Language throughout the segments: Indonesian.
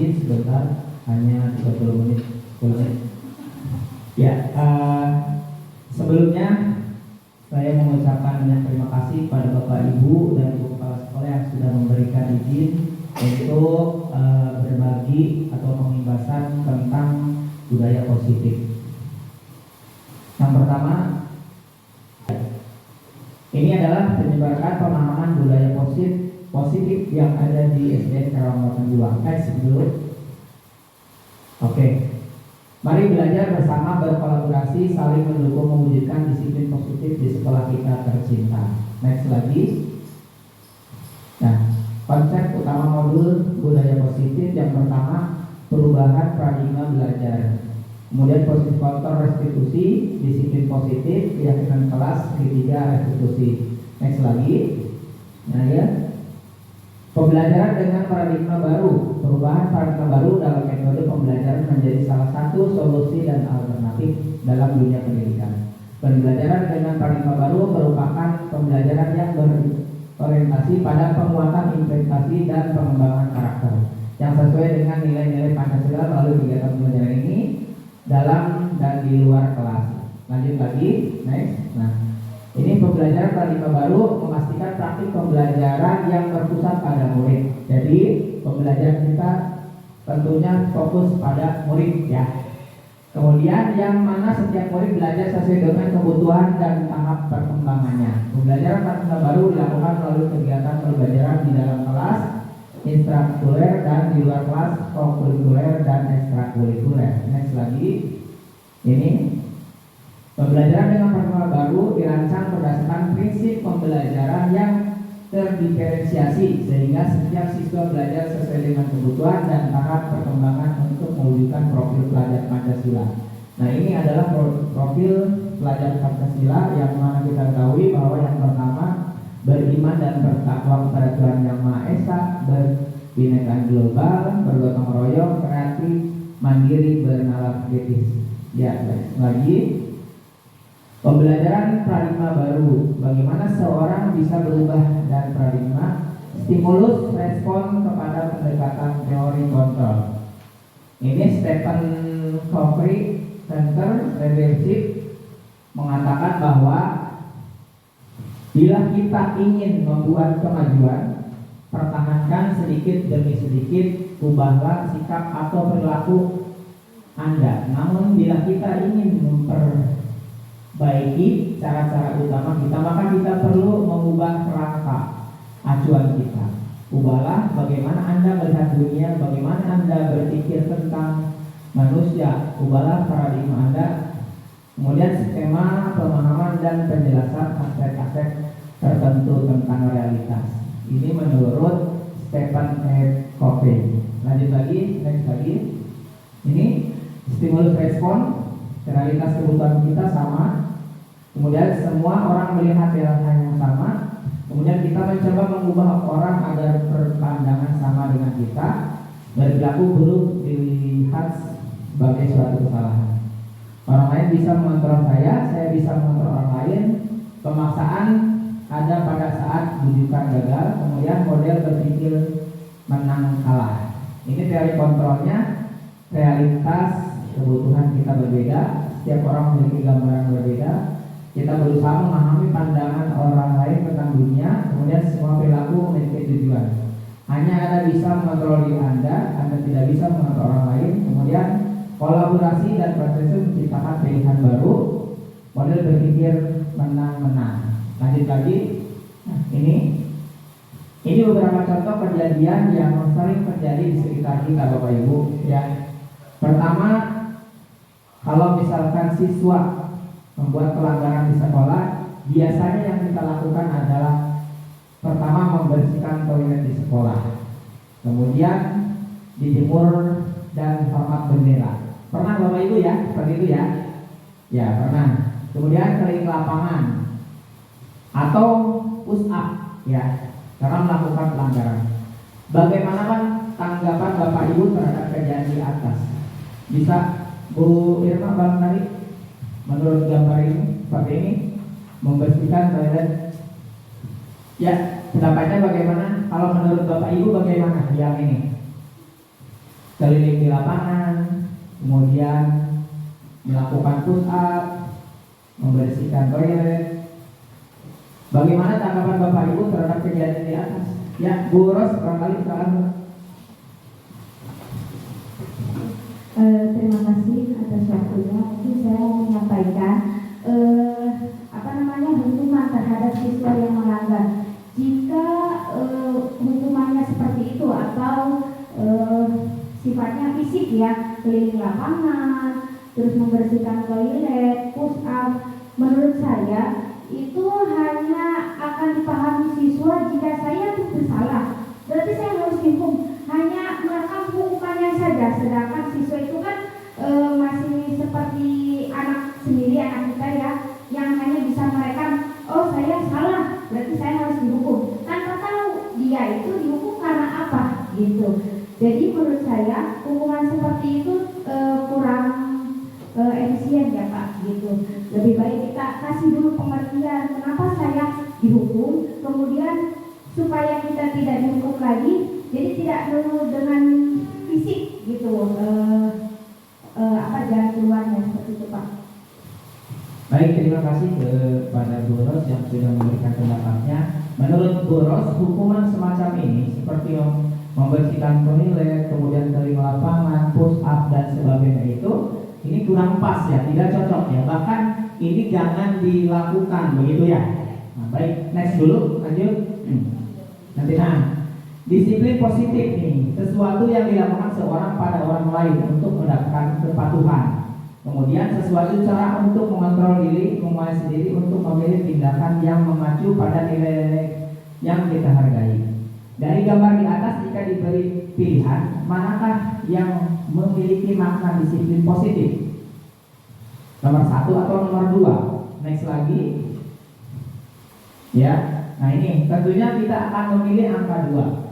izin sebentar, hanya 30 menit. 10 menit. Ya, sebelumnya saya mengucapkan banyak terima kasih pada Bapak Ibu dan Ibu Kepala Sekolah yang sudah memberikan izin untuk berbagi atau pembahasan tentang budaya positif. Yang pertama, ini adalah penyebaran pemahaman budaya positif yang ada di SDN Karawang 2. Next dulu. Oke. Mari belajar bersama, berkolaborasi, saling mendukung, mewujudkan disiplin positif di sekolah kita tercinta. Next lagi. Nah, konsep utama modul budaya positif yang pertama, perubahan paradigma belajar. Kemudian positif faktor restitusi, disiplin positif, keyakinan kelas, ketiga restitusi. Next lagi. Nah ya, pembelajaran dengan paradigma baru. Perubahan paradigma baru dalam metode pembelajaran menjadi salah satu solusi dan alternatif dalam dunia pendidikan. Pembelajaran dengan paradigma baru merupakan pembelajaran yang berorientasi pada penguatan investasi dan pengembangan karakter yang sesuai dengan nilai-nilai Pancasila melalui kegiatan pembelajaran ini dalam dan di luar kelas. Lanjut lagi, next. Nah, ini pembelajaran paradigma baru memastikan praktik pembelajaran yang berpusat pada murid. Jadi pembelajaran kita tentunya fokus pada murid ya. Kemudian yang mana setiap murid belajar sesuai dengan kebutuhan dan tahap perkembangannya. Pembelajaran paradigma baru dilakukan melalui kegiatan pembelajaran di dalam kelas, intrakurikuler dan di luar kelas, kokurikuler dan ekstrakurikuler. Next lagi. Ini pembelajaran dengan paradigma baru dirancang berdasarkan prinsip pembelajaran yang terdiferensiasi sehingga setiap siswa belajar sesuai dengan kebutuhan dan tahap perkembangan untuk mewujudkan profil pelajar Pancasila. Nah, ini adalah profil pelajar Pancasila yang mana kita ketahui bahwa yang pertama beriman dan bertakwa kepada Tuhan Yang Maha Esa, berbinekaan global, bergotong royong, kreatif, mandiri, bernalar kritis. Ya, lagi. Pembelajaran paradigma baru, bagaimana seorang bisa berubah dan paradigma, stimulus respon kepada pendekatan teori kontrol. Ini Stephen Covey Center Leadership mengatakan bahwa bila kita ingin membuat kemajuan, pertahankan sedikit demi sedikit, ubahlah sikap atau perilaku Anda. Namun bila kita ingin memperbaiki cara-cara utama kita, maka kita perlu mengubah kerangka acuan kita. Ubahlah bagaimana Anda melihat dunia, bagaimana Anda berpikir tentang manusia. Ubahlah paradigma Anda. Kemudian skema pemahaman dan penjelasan aspek-aspek tertentu tentang realitas. Ini menurut Stephen Covey. Lanjut lagi, next lagi. Ini stimulus respon, realitas kebutuhan kita sama. Kemudian semua orang melihat hal yang sama. Kemudian kita mencoba mengubah orang agar berpandangan sama dengan kita. Berlaku buruk dilihat sebagai suatu kesalahan. Orang lain bisa mengontrol saya bisa mengontrol orang lain. Pemaksaan ada pada saat bujukan gagal. Kemudian model berpikir menang kalah. Ini teori kontrolnya. Realitas kebutuhan kita berbeda. Setiap orang memiliki gambaran berbeda. Kita berusaha memahami pandangan orang lain tentang dunia. Kemudian semua perilaku memiliki tujuan. Hanya Anda bisa mengontrol diri Anda tidak bisa mengontrol orang lain. Kemudian kolaborasi dan proses menciptakan pilihan baru. Model berpikir menang-menang. Lanjut lagi. Nah, ini beberapa contoh kejadian yang sering terjadi di sekitar kita, Bapak Ibu. Ya, pertama, kalau misalkan siswa membuat pelanggaran di sekolah, biasanya yang kita lakukan adalah pertama membersihkan toilet di sekolah, kemudian dijemur dan hormat bendera. Pernah Bapak Ibu ya, seperti itu ya? Ya pernah. Kemudian keliling lapangan atau push up ya, karena melakukan pelanggaran. Bagaimana tanggapan Bapak Ibu terhadap kejadian di atas? Bisa Bu Irma Bang tadi? Menurut gambar ini seperti ini, membersihkan toilet. Ya, pendapatnya bagaimana? Kalau menurut Bapak Ibu bagaimana yang ini? keliling di lapangan, kemudian melakukan push up, membersihkan toilet. Bagaimana tanggapan Bapak Ibu terhadap kejadian di atas? Ya, Bu Ros, barangkali silakan. Terima kasih atas waktunya. Mungkin saya mau menyampaikan hukuman terhadap siswa yang melanggar. Jika hukumannya seperti itu atau sifatnya fisik ya, keliling lapangan, terus membersihkan toilet, push up, menurut saya itu hanya akan dipahami siswa jika saya itu bersalah. Berarti saya harus dihukum, hanya merekam hukumannya saja. Sedangkan siswa itu kan masih seperti anak sendiri, anak kita ya, yang hanya bisa merekam, oh saya salah, berarti saya harus dihukum, tanpa tahu dia itu dihukum karena apa gitu. Jadi menurut saya hukuman seperti itu kurang efisien ya Pak gitu. Lebih baik kita kasih dulu pengertian kenapa saya dihukum, kemudian supaya kita tidak dihukum lagi, jadi tidak dulu dengan fisik gitu jalan keluarnya seperti itu Pak. Baik, terima kasih kepada Bu Ros yang sudah memberikan pendapatnya. Menurut Bu Ros, hukuman semacam ini seperti membersihkan toilet, kemudian keliling lapangan, push up dan sebagainya itu ini kurang pas ya, tidak cocok ya. Bahkan ini jangan dilakukan begitu ya. Nah, baik, next dulu, lanjut. Nanti disiplin positif nih, sesuatu yang dilakukan seorang pada orang lain untuk mendapatkan kepatuhan. Kemudian sesuatu cara untuk mengontrol diri, menguasai sendiri untuk memilih tindakan yang memacu pada nilai-nilai yang kita hargai. Dari gambar di atas jika diberi pilihan, manakah yang memiliki makna disiplin positif? Nomor 1 atau nomor 2? Next lagi. Ya, nah ini tentunya kita akan memilih angka 2.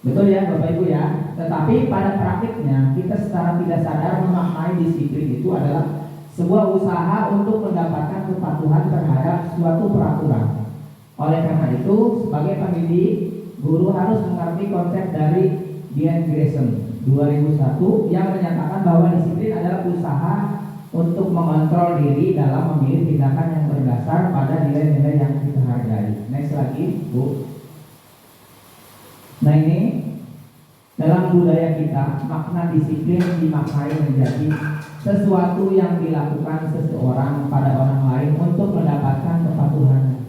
Betul ya Bapak Ibu ya. Tetapi pada praktiknya kita secara tidak sadar memaknai disiplin itu adalah sebuah usaha untuk mendapatkan kepatuhan terhadap suatu peraturan. Oleh karena itu, sebagai pendidik, guru harus mengerti konsep dari Dean Grayson 2001 yang menyatakan bahwa disiplin adalah usaha untuk mengontrol diri dalam memilih tindakan yang berdasar pada nilai-nilai yang kita hargai. Next lagi, Bu. Nah ini dalam budaya kita makna disiplin dimaknai menjadi sesuatu yang dilakukan seseorang pada orang lain untuk mendapatkan kepatuhan.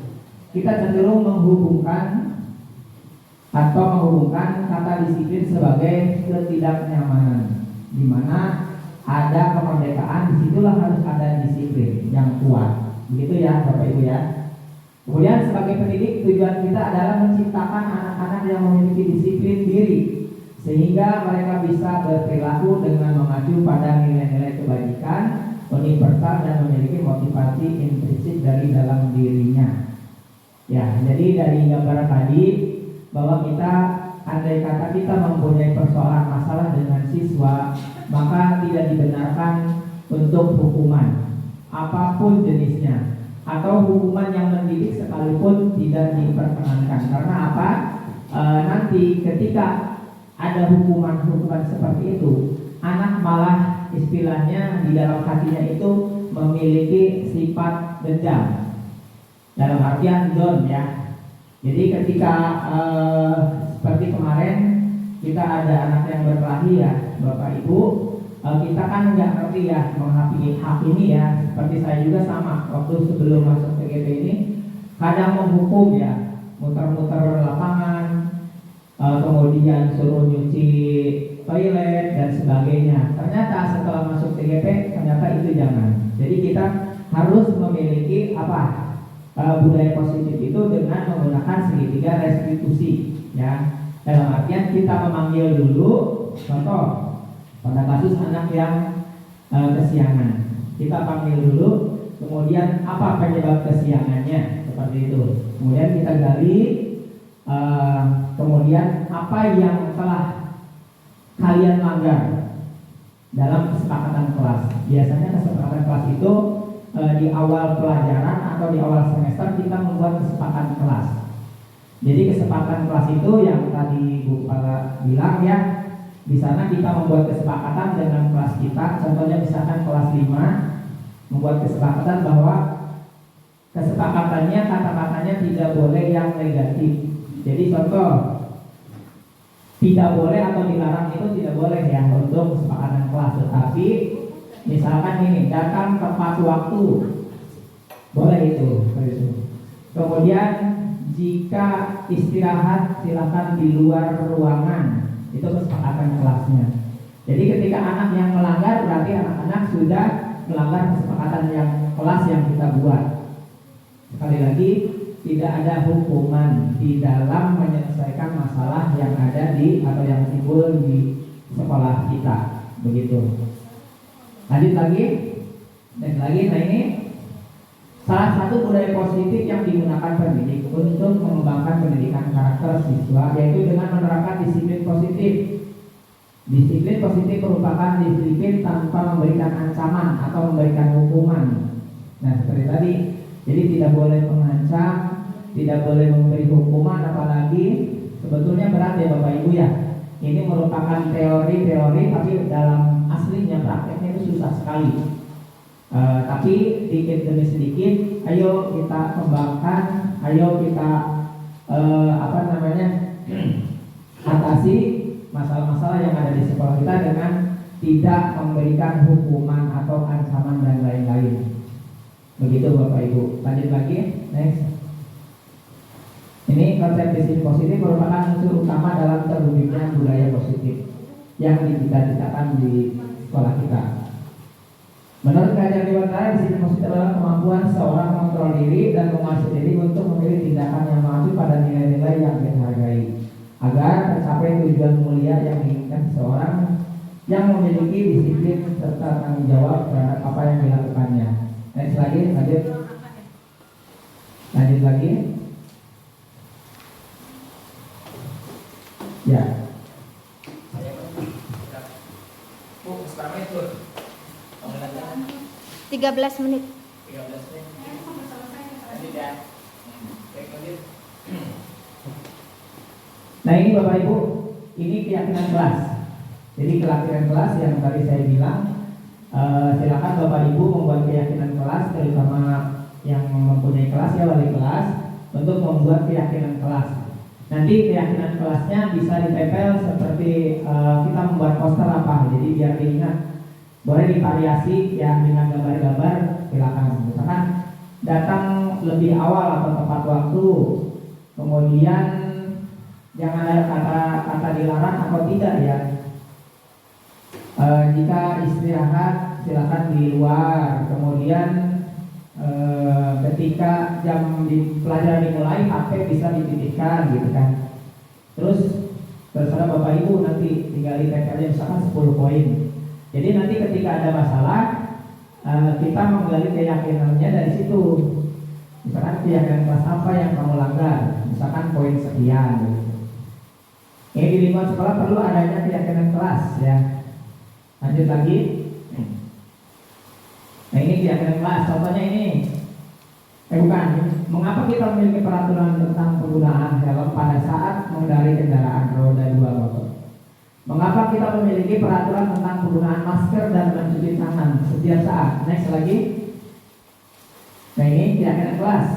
Kita cenderung menghubungkan kata disiplin sebagai ketidaknyamanan, di mana ada kemerdekaan, disitulah harus ada disiplin yang kuat. Begitu ya Bapak Ibu ya. Kemudian sebagai pendidik tujuan kita adalah menciptakan anak-anak yang memiliki disiplin diri sehingga mereka bisa berperilaku dengan mengacu pada nilai-nilai kebajikan, universal dan memiliki motivasi intrinsik dari dalam dirinya. Ya, jadi dari gambaran tadi bahwa kita andai kata kita mempunyai persoalan masalah dengan siswa, maka tidak dibenarkan untuk hukuman apapun jenisnya. Atau hukuman yang mendidik sekalipun tidak diperkenankan. Karena apa? Nanti ketika ada hukuman seperti itu, anak malah istilahnya di dalam hatinya itu memiliki sifat dendam. Dalam artian don ya. Jadi ketika seperti kemarin kita ada anak yang berkelahi ya, Bapak Ibu, kita kan nggak ngerti ya menghadapi hak ini ya. Seperti saya juga sama, waktu sebelum masuk TGP ini kadang menghukum ya, muter-muter lapangan, kemudian suruh nyuci toilet dan sebagainya. Ternyata setelah masuk TGP ternyata itu jangan. Jadi kita harus memiliki budaya positif itu dengan menggunakan segitiga restitusi ya. Dalam artian kita memanggil dulu, contoh pada kasus anak yang kesiangan, kita panggil dulu, kemudian apa penyebab kesiangannya seperti itu. Kemudian kita gali, kemudian apa yang telah kalian langgar dalam kesepakatan kelas. Biasanya kesepakatan kelas itu di awal pelajaran atau di awal semester kita membuat kesepakatan kelas. Jadi kesepakatan kelas itu yang tadi Bu Kepala bilang ya, Di sana kita membuat kesepakatan dengan kelas kita, contohnya misalkan kelas 5 membuat kesepakatan bahwa kesepakatannya kata-katanya tidak boleh yang negatif. Jadi contoh, tidak boleh atau dilarang itu tidak boleh ya untuk kesepakatan kelas. Tetapi misalkan ini datang tepat waktu, boleh itu. Kemudian jika istirahat silakan di luar ruangan, itu kesepakatan kelasnya. Jadi ketika anak yang melanggar berarti anak-anak sudah melanggar kesepakatan yang kelas yang kita buat. Sekali lagi, tidak ada hukuman di dalam menyelesaikan masalah yang ada di atau yang timbul di sekolah kita, begitu. Lanjut lagi, dan lagi. Nah ini salah satu budaya positif yang digunakan pendidik untuk mengembangkan pendidikan karakter siswa, yaitu dengan menerapkan disiplin positif. Disiplin positif merupakan disiplin tanpa memberikan ancaman atau memberikan hukuman. Nah seperti tadi, jadi tidak boleh mengancam, tidak boleh memberi hukuman, apalagi sebetulnya berat ya Bapak Ibu ya. Ini merupakan teori-teori, tapi dalam aslinya prakteknya itu susah sekali. Tapi sedikit demi sedikit, ayo kita kembangkan, ayo kita atasi masalah-masalah yang ada di sekolah kita dengan tidak memberikan hukuman atau ancaman dan lain-lain. Begitu Bapak Ibu. Lanjut lagi, next. Ini konsep disiplin positif merupakan unsur utama dalam terwujudnya budaya positif yang dicita-citakan di sekolah kita. Menurut kajian Dewantara, disiplin positif adalah kemampuan seorang mengontrol diri dan menguasai diri untuk memilih tindakan yang mengacu pada nilai-nilai yang dihargai, agar tercapai tujuan mulia yang diinginkan seseorang yang memiliki disiplin serta tanggung jawab terhadap apa yang dilakukannya. Next lagi, lanjut lagi. Ya. 13 menit. Nah ini Bapak Ibu, ini keyakinan kelas. Jadi keyakinan kelas yang tadi saya bilang, silakan Bapak Ibu membuat keyakinan kelas, terutama yang mempunyai kelas ya wali kelas, untuk membuat keyakinan kelas. Nanti keyakinan kelasnya bisa ditempel seperti kita membuat poster apa, jadi biar diingat. Boleh divariasi ya dengan gambar-gambar, silakan. Misalkan datang lebih awal atau tepat waktu, kemudian jangan ada kata dilarang atau tidak ya. Jika istirahat silakan di luar. Kemudian ketika jam di pelajaran dimulai, HP bisa dititipkan gitu kan. Terus terserah Bapak Ibu nanti tinggal ditempelnya misalkan 10 poin. Jadi nanti ketika ada masalah kita menggali keyakinannya dari situ. Misalkan keyakinan kelas apa yang kamu langgar, misalkan poin sekian gitu. Ini di lingkungan sekolah perlu adanya keyakinan kelas ya. Lanjut lagi. Nah ini keyakinan kelas. Contohnya ini. Bukan. Mengapa kita memiliki peraturan tentang penggunaan helm pada saat mengendarai kendaraan roda 2 motor? Mengapa kita memiliki peraturan tentang penggunaan masker dan mencuci tangan setiap saat? Next lagi. Nah ini keyakinan kelas.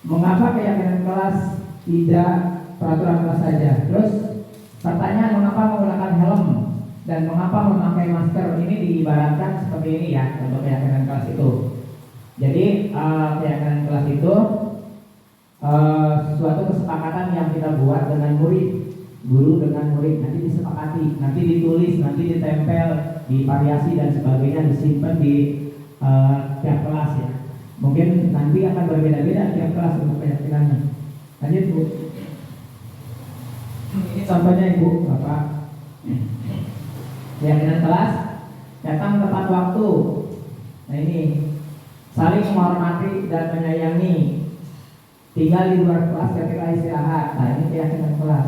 Mengapa keyakinan kelas tidak peraturan kelas saja? Terus pertanyaan, mengapa menggunakan helm dan mengapa memakai masker? Ini diibaratkan seperti ini ya untuk keyakinan kelas itu. Jadi keyakinan kelas itu suatu kesepakatan yang kita buat dengan murid, guru dengan murid, nanti disepakati, nanti ditulis, nanti ditempel, divariasi dan sebagainya, disimpan di tiap kelas ya. Mungkin nanti akan berbeda-beda tiap kelas untuk keyakinannya. Lanjut Bu. Ini contohnya Ibu, Bapak. Keyakinan kelas, datang tepat waktu. Nah ini, saling menghormati dan menyayangi, tinggal di luar kelas ketika istirahat. Nah ini keyakinan kelas.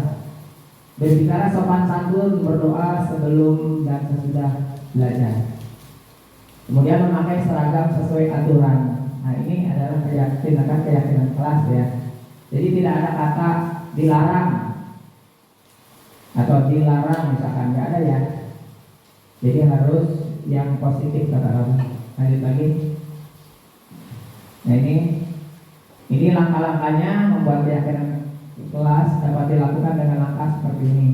Berbicara sopan santun, berdoa sebelum dan sesudah belajar. Kemudian memakai seragam sesuai aturan. Nah ini adalah keyakinan kelas ya. Jadi tidak ada kata dilarang. atau dilarang misalkan, nggak ada ya. Jadi harus yang positif kata kami. Lanjut lagi. Nah ini langkah-langkahnya membuat keyakinan kelas dapat dilakukan dengan langkah seperti ini.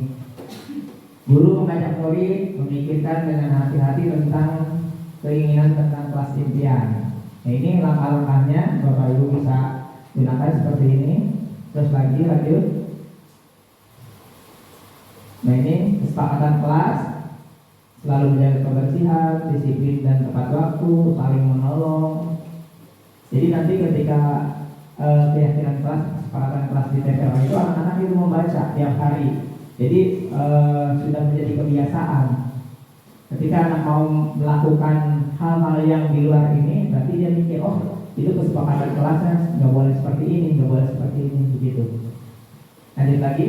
Guru mengajak murid memikirkan dengan hati-hati tentang keinginan tentang kelas impian. Nah ini langkah-langkahnya, Bapak Ibu bisa gunakan seperti ini. Terus lagi lanjut. Nah ini kesepakatan kelas, selalu menjaga kebersihan, disiplin dan tepat waktu, saling menolong. Jadi nanti ketika keyakinan kelas, kesepakatan kelas di TPL itu anak-anak itu membaca tiap hari. Jadi sudah menjadi kebiasaan. Ketika anak mau melakukan hal-hal yang di luar ini, berarti dia mikir, oh itu kesepakatan kelasnya, nggak boleh seperti ini, nggak boleh seperti ini, begitu. Lanjut lagi.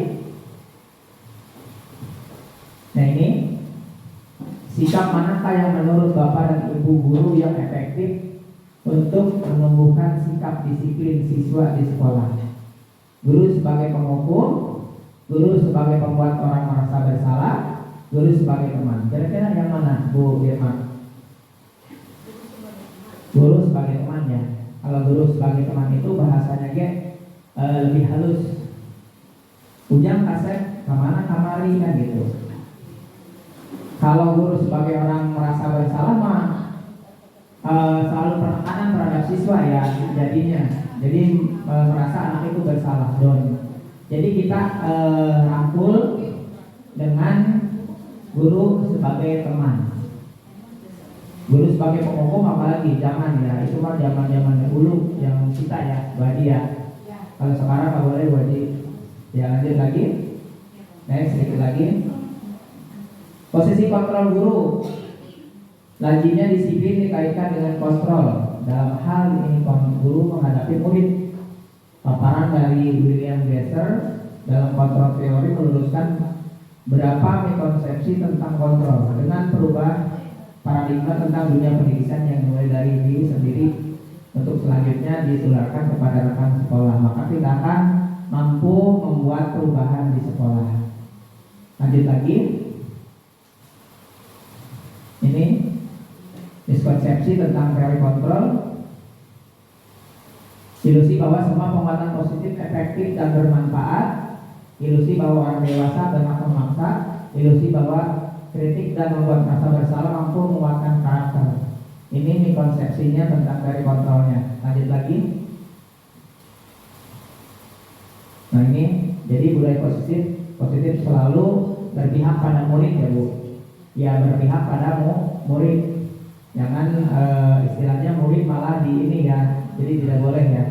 Nah ini sikap manakah yang menurut Bapak dan Ibu guru yang efektif untuk menumbuhkan sikap disiplin siswa di sekolah? Guru sebagai penghukum, guru sebagai pembuat orang merasa bersalah, guru sebagai teman. Kira-kira yang mana, Bu Irma? Guru sebagai teman ya. Kalau guru sebagai teman itu bahasanya lebih halus. Ujang kasep kemana kamari kan gitu. Kalau guru sebagai orang merasa bersalah mah selalu penekanan terhadap siswa ya jadinya. Jadi merasa anak itu bersalah don. Jadi kita rangkul dengan guru sebagai teman. Guru sebagai penghukum apalagi jangan ya, itu mah zaman dahulu yang kita ya, Wadi ya. Kalau sekarang nggak boleh Wadi. Ya lanjut lagi. Next sedikit lagi. Posisi kontrol guru. Lajinya disiplin dikaitkan dengan kontrol. Dalam hal ini guru menghadapi murid. Paparan dari William Glasser dalam kontrol teori meluruskan berapa mikonsepsi tentang kontrol dengan perubahan paradigma tentang dunia pendidikan yang mulai dari diri sendiri untuk selanjutnya ditularkan kepada rekan sekolah. Maka kita akan mampu membuat perubahan di sekolah. Lanjut lagi. Ini miskonsepsi tentang teori kontrol. Ilusi bahwa semua penguatan positif efektif dan bermanfaat. Ilusi bahwa orang dewasa berhak memaksa. Ilusi bahwa kritik dan membuat merasa bersalah mampu menguatkan karakter. Ini konsepsinya tentang teori kontrolnya. Lanjut lagi. Nah ini jadi budaya positif selalu berpihak pada murid ya Bu. Ya berpihak pada murid. Jangan istilahnya murid malah di ini ya. Jadi tidak boleh ya.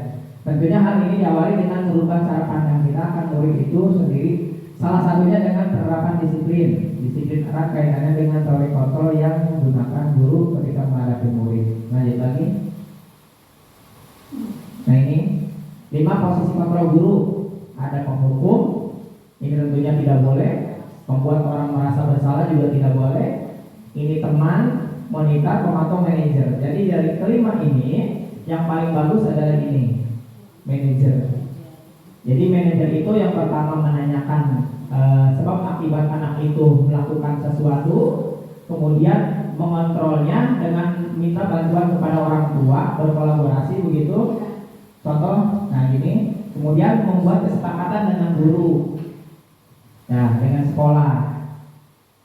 Tentunya hal ini diawali dengan merubah cara pandang kita akan murid itu sendiri. Salah satunya dengan penerapan disiplin. Disiplin erat kaitannya dengan teori kontrol yang menggunakan guru ketika menghadapi murid. Lanjut lagi. Nah ini 5 posisi kontrol guru. Ada penghukum. Ini tentunya tidak boleh. Membuat orang merasa bersalah juga tidak boleh. Ini teman, monitor, pemantau, manajer. Jadi dari kelima ini yang paling bagus adalah ini, manajer. Jadi manajer itu yang pertama menanyakan sebab akibat anak itu melakukan sesuatu, kemudian mengontrolnya dengan minta bantuan kepada orang tua, berkolaborasi begitu. Contoh, nah gini, kemudian membuat kesepakatan dengan guru, nah dengan sekolah.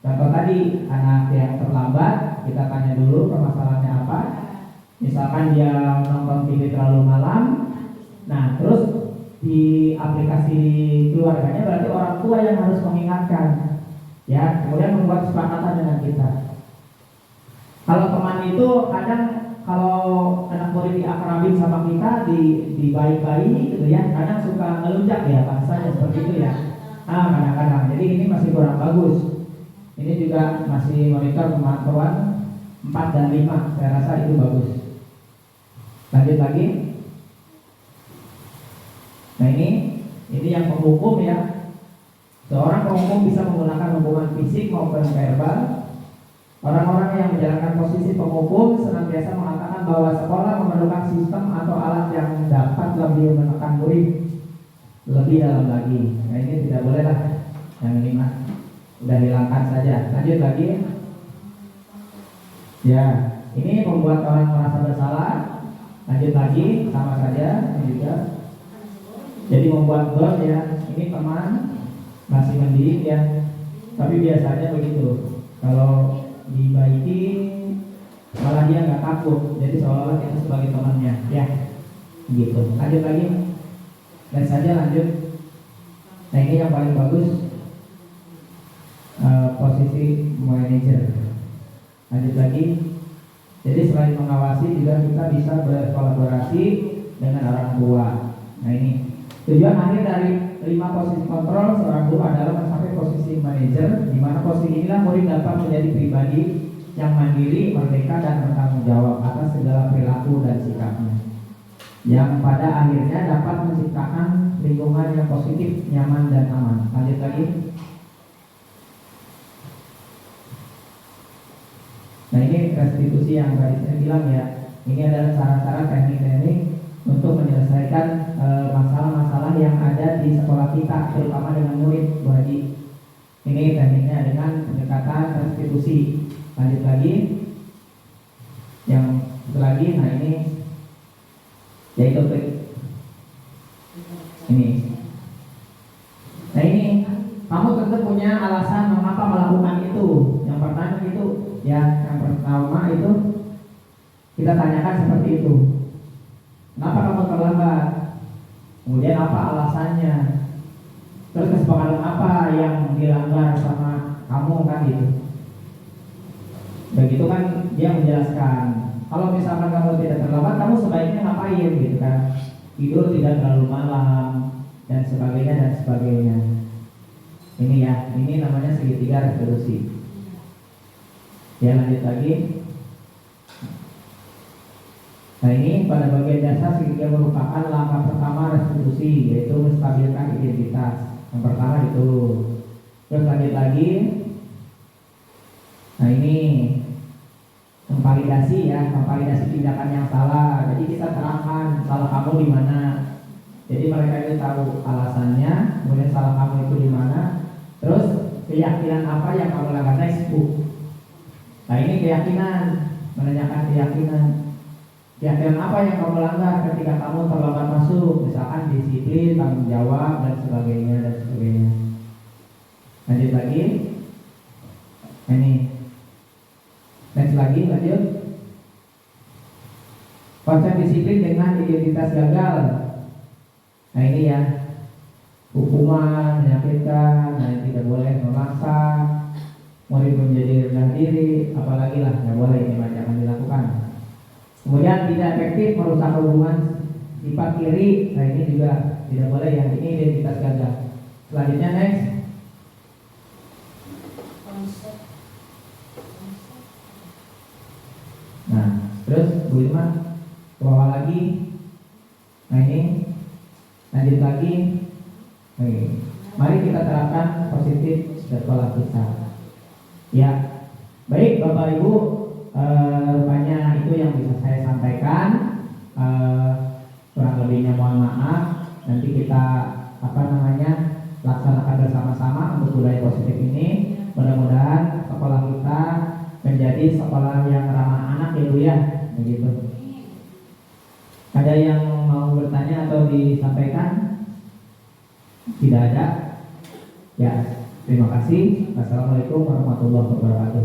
Contoh tadi anak yang terlambat, kita tanya dulu permasalahannya apa. Misalkan dia nonton TV terlalu malam, nah terus di aplikasi keluarganya berarti orang tua yang harus mengingatkan, ya. Kemudian membuat kesepakatan dengan kita. Kalau teman itu kadang kalau anak murid diakrabin sama kita di baik-baik gitu ya, kadang suka ngelunjak ya bahasanya seperti itu ya. Kadang-kadang. Jadi ini masih kurang bagus. Ini juga masih monitor pemantauan 4 dan 5. Saya rasa itu bagus. Lanjut lagi. Nah ini yang penghukum ya. Seorang penghukum bisa menggunakan hubungan fisik maupun verbal. Orang-orang yang menjalankan posisi penghukum senantiasa mengatakan bahwa sekolah memerlukan sistem atau alat yang dapat lebih menekan murid lebih dalam lagi. Nah ini tidak boleh lah. Yang 5. udah hilangkan saja. Lanjut lagi. Ya, ini membuat orang merasa bersalah. Lanjut lagi, sama saja ini juga. Jadi membuat bos ya, ini teman masih mendidik ya. Tapi biasanya begitu. Kalau dibaiki malah dia nggak takut. Jadi seolah-olah kita sebagai temannya, ya. Gitu. Lanjut lagi. Dan saja lanjut. Nah ini yang paling bagus, posisi manajer. Lanjut lagi. Jadi selain mengawasi juga kita bisa berkolaborasi dengan orang tua. Nah ini tujuan akhir dari 5 posisi kontrol seorang guru adalah mencapai posisi manajer, di mana posisi inilah murid dapat menjadi pribadi yang mandiri, merdeka dan bertanggung jawab atas segala perilaku dan sikapnya, yang pada akhirnya dapat menciptakan lingkungan yang positif, nyaman dan aman. Lanjut lagi. Nah ini restitusi yang tadi saya bilang ya. Ini adalah cara-cara teknik-teknik untuk menyelesaikan masalah-masalah yang ada di sekolah kita, terutama dengan murid, Bu Haji. Ini tekniknya dengan pendekatan restitusi. Lanjut lagi. Yang satu lagi, nah ini yaitu ini. Nah ini kamu tentu punya alasan mengapa melakukan itu. Yang pertama itu ya, yang pertama itu kita tanyakan seperti itu. Kenapa kamu terlambat? Kemudian apa alasannya? Terus kesepakatan apa yang dilanggar sama kamu kan gitu. Begitu kan dia menjelaskan. Kalau misalkan kamu tidak terlambat, kamu sebaiknya ngapain gitu kan? Tidur tidak terlalu malam dan sebagainya. Ini ya, ini namanya segitiga revolusi. Ya lanjut lagi. Nah ini pada bagian dasar segitiga merupakan langkah pertama restitusi, yaitu menstabilkan identitas. Yang pertama itu. Terus lanjut lagi. Nah ini memvalidasi ya, memvalidasi tindakan yang salah. Jadi kita terangkan salah kamu di mana. Jadi mereka itu tahu alasannya, kemudian salah kamu itu di mana. Terus keyakinan apa yang kamu lakukan next book. Nah ini keyakinan, menanyakan keyakinan. Keyakinan apa yang kamu langgar ketika kamu terlambat masuk, misalkan disiplin, tanggung jawab dan sebagainya. Lanjut lagi. Ini next lagi, lanjut. Konsep disiplin dengan identitas gagal. Nah ini ya, hukuman, menyakitkan, nah tidak boleh memaksa, murid menjadi rendah diri, apalagi lah, nggak boleh, ini jangan dilakukan. Kemudian tidak efektif, merusak hubungan sifat kiri, nah ini juga tidak boleh ya, ini identitas gagal. Selanjutnya next. Nah, terus Bu Irma ke bawah lagi. Nah ini lanjut lagi. Oke. Mari kita terapkan positif sekolah kita. Ya, baik Bapak Ibu, rupanya itu yang bisa saya sampaikan. Kurang lebihnya mohon maaf. Nanti kita laksanakan bersama-sama untuk budaya positif ini. Mudah-mudahan sekolah kita menjadi sekolah yang ramah anak ya Bu ya, begitu. Ada yang mau bertanya atau disampaikan? Tidak ada. Ya, terima kasih. Assalamualaikum warahmatullahi wabarakatuh.